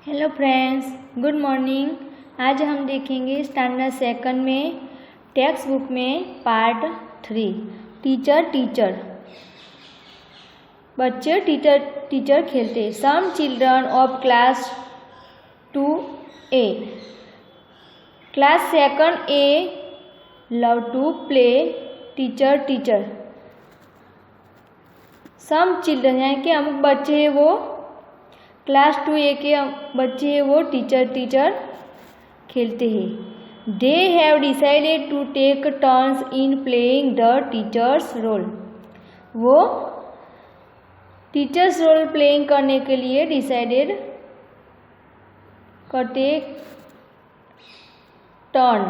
Hello friends, good morning. आज हम देखेंगे स्टैंडर्ड सेकंड में टेक्स्ट बुक में पार्ट 3 टीचर। बच्चे टीचर खेलते। Some children of class 2A class second A love to play teacher. Some children यानी कि अमुक बच्चे हैं वो क्लास 2A के बच्चे हैं वो टीचर खेलते हैं। They have decided to take turns in playing the teachers role. वो टीचर्स रोल प्लेइंग करने के लिए डिसाइडेड करते turn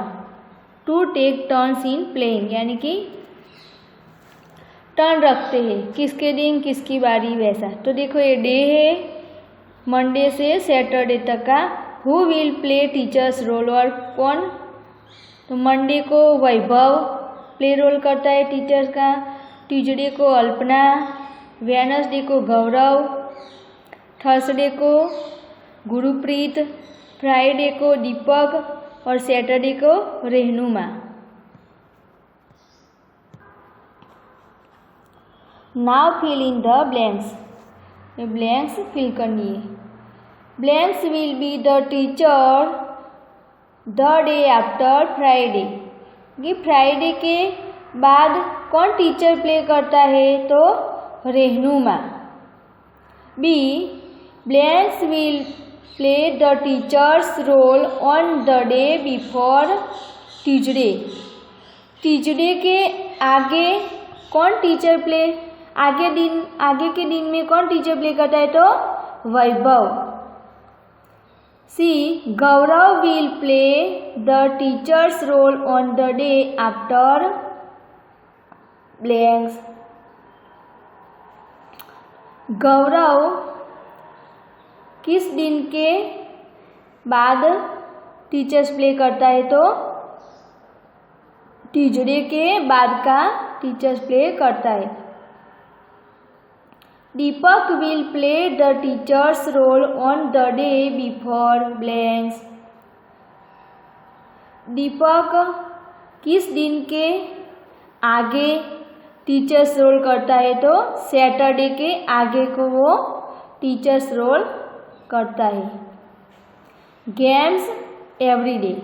to take turns in playing यानी कि टर्न रखते हैं किसके दिन किसकी बारी वैसा। तो देखो ये डे है मंडे से सैटरडे तक का। Who will play teachers role और कौन। तो मंडे को वैभव प्ले रोल करता है टीचर्स का, ट्यूसडे को अल्पना, वेडनेसडे को गौरव, थर्सडे को गुरुप्रीत, फ्राइडे को दीपक और सैटरडे को Rehnuma. Now fill in the blanks. ये ब्लैंक्स फिल करनी है। Blanks will be the teacher the day after Friday. ये फ्राइडे के बाद कौन टीचर प्ले करता है तो Rehnuma. B blanks will play the teachers role on the day before Tuesday. Tuesday के आगे कौन टीचर प्ले आगे के दिन में कौन टीचर प्ले करता है तो Vaibhav. C Gaurav will play the teachers role on the day after blanks. Gaurav किस दिन के बाद टीचर्स प्ले करता है तो ट्यूसडे के बाद का टीचर्स प्ले करता है। Deepak will play the teachers role on the day before blanks. Deepak किस दिन के आगे टीचर्स रोल करता है तो सैटरडे के आगे को वो टीचर्स रोल करता है। Games everyday.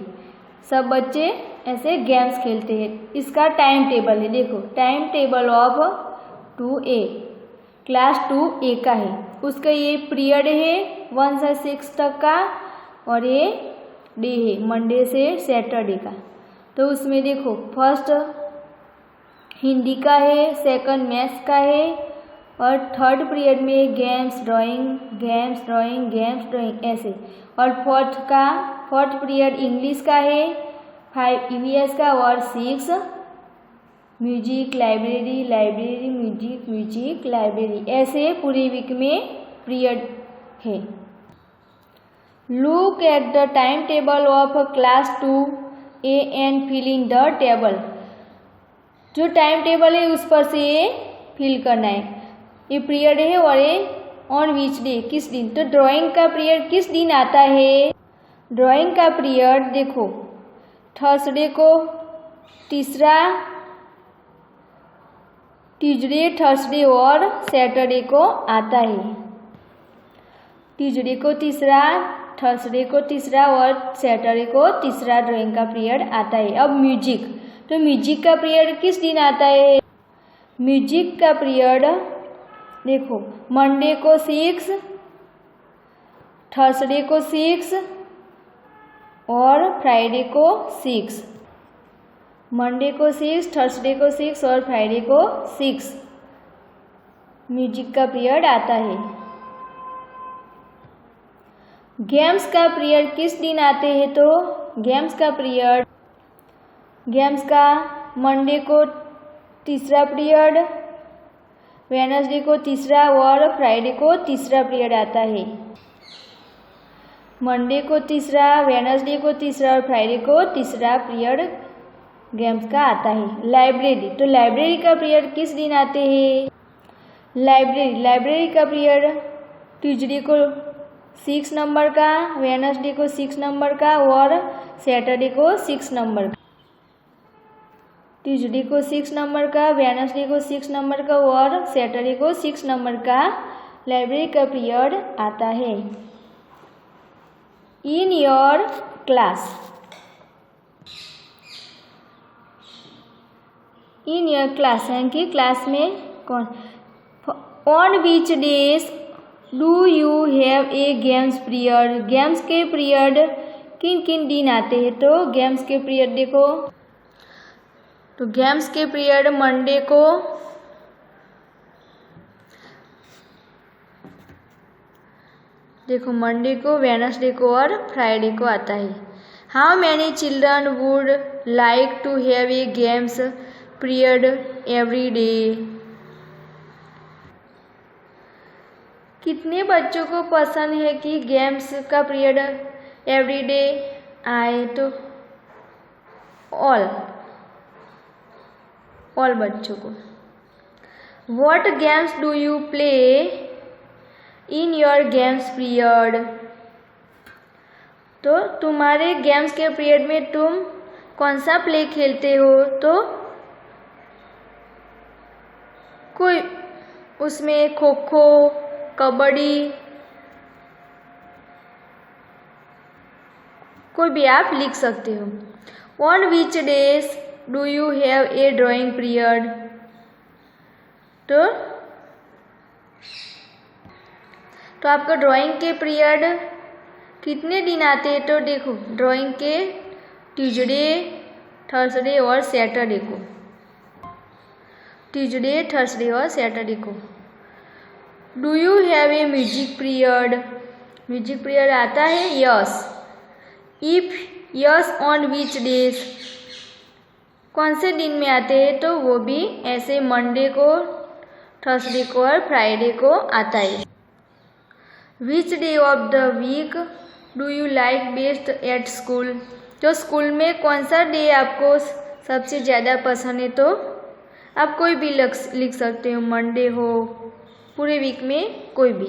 सब बच्चे ऐसे गेम्स खेलते हैं। इसका टाइम टेबल है, देखो time table of 2A class 2A का है। उसका ये पीरियड है 1 से 6 तक का और ये डे है मंडे से सैटरडे का। तो उसमें देखो फर्स्ट हिंदी का है, सेकंड मैथ्स का है और थर्ड पीरियड में गेम्स ड्राइंग ऐसे। और फोर्थ पीरियड इंग्लिश का है, 5 EVS का और 6 म्यूजिक लाइब्रेरी म्यूजिक लाइब्रेरी। ऐसे पूरे वीक में पीरियड है। Look at the time table of class 2A and fill in the table. जो टाइम टेबल है उस पर से ये फिल करना है। ये पीरियड है और ये ऑन विच डे किस दिन। तो ड्राइंग का पीरियड किस दिन आता है। ड्राइंग का पीरियड देखो थर्सडे को तीसरा, ट्यूसडे थर्सडे और सैटरडे को आता है। ट्यूसडे को तीसरा, थर्सडे को तीसरा और सैटरडे को तीसरा ड्राइंग का पीरियड आता है। अब म्यूजिक। तो म्यूजिक का पीरियड किस दिन आता है। म्यूजिक का पीरियड देखो मंडे को 6, थर्सडे को 6 और फ्राइडे को 6। मंडे को 6, थर्सडे को 6 और फ्राइडे को 6 म्यूजिक का पीरियड आता है। गेम्स का पीरियड किस दिन आते हैं तो गेम्स का मंडे को तीसरा पीरियड, वेडनेसडे को तीसरा और फ्राइडे को तीसरा पीरियड आता है। मंडे को तीसरा, वेडनेसडे को तीसरा और फ्राइडे को तीसरा पीरियड गेम्स का आता है। लाइब्रेरी। तो लाइब्रेरी का पीरियड किस दिन आते हैं। लाइब्रेरी का पीरियड ट्यूसडे को 6 नंबर का, वेडनेसडे को 6 नंबर का और सैटरडे को 6 नंबर का। ट्यूसडे को 6 नंबर का, वेडनेसडे को 6 नंबर का और सैटरडे को 6 नंबर का लाइब्रेरी का पीरियड आता है। In your class, in your class यानी कि क्लास में कौन। On which days do you have a games period, games के पीरियड किन किन दिन आते हैं। तो गेम्स के पीरियड देखो, तो गेम्स के पीरियड मंडे को, देखो मंडे को, वेडनेसडे को और फ्राइडे को आता है। How many children would like to have a games period every day, कितने बच्चों को पसंद है कि गेम्स का पीरियड एवरी डे आए। तो ऑल बच्चों को। What games do you play in your games period, तो तुम्हारे गेम्स के पीरियड में तुम कौन सा प्ले खेलते हो। तो कोई उसमें खो खो, कबड्डी, कोई भी आप लिख सकते हो। On which days do you have a drawing period, तो आपका ड्राइंग के पीरियड कितने दिन आते हैं। तो देखो ड्राइंग के ट्यूसडे, थर्सडे और सैटरडे को, ट्यूसडे, थर्सडे और सैटरडे को। Do you have a music period, music period आता है। Yes, if yes on which days, कौन से दिन में आते हैं। तो वो भी ऐसे मंडे को, थर्सडे को और फ्राइडे को आता है। Which day of the week do you like best at school, तो स्कूल में कौन सा डे आपको सबसे ज़्यादा पसंद है। तो आप कोई भी लिख सकते हो, मंडे हो, पूरे वीक में कोई भी।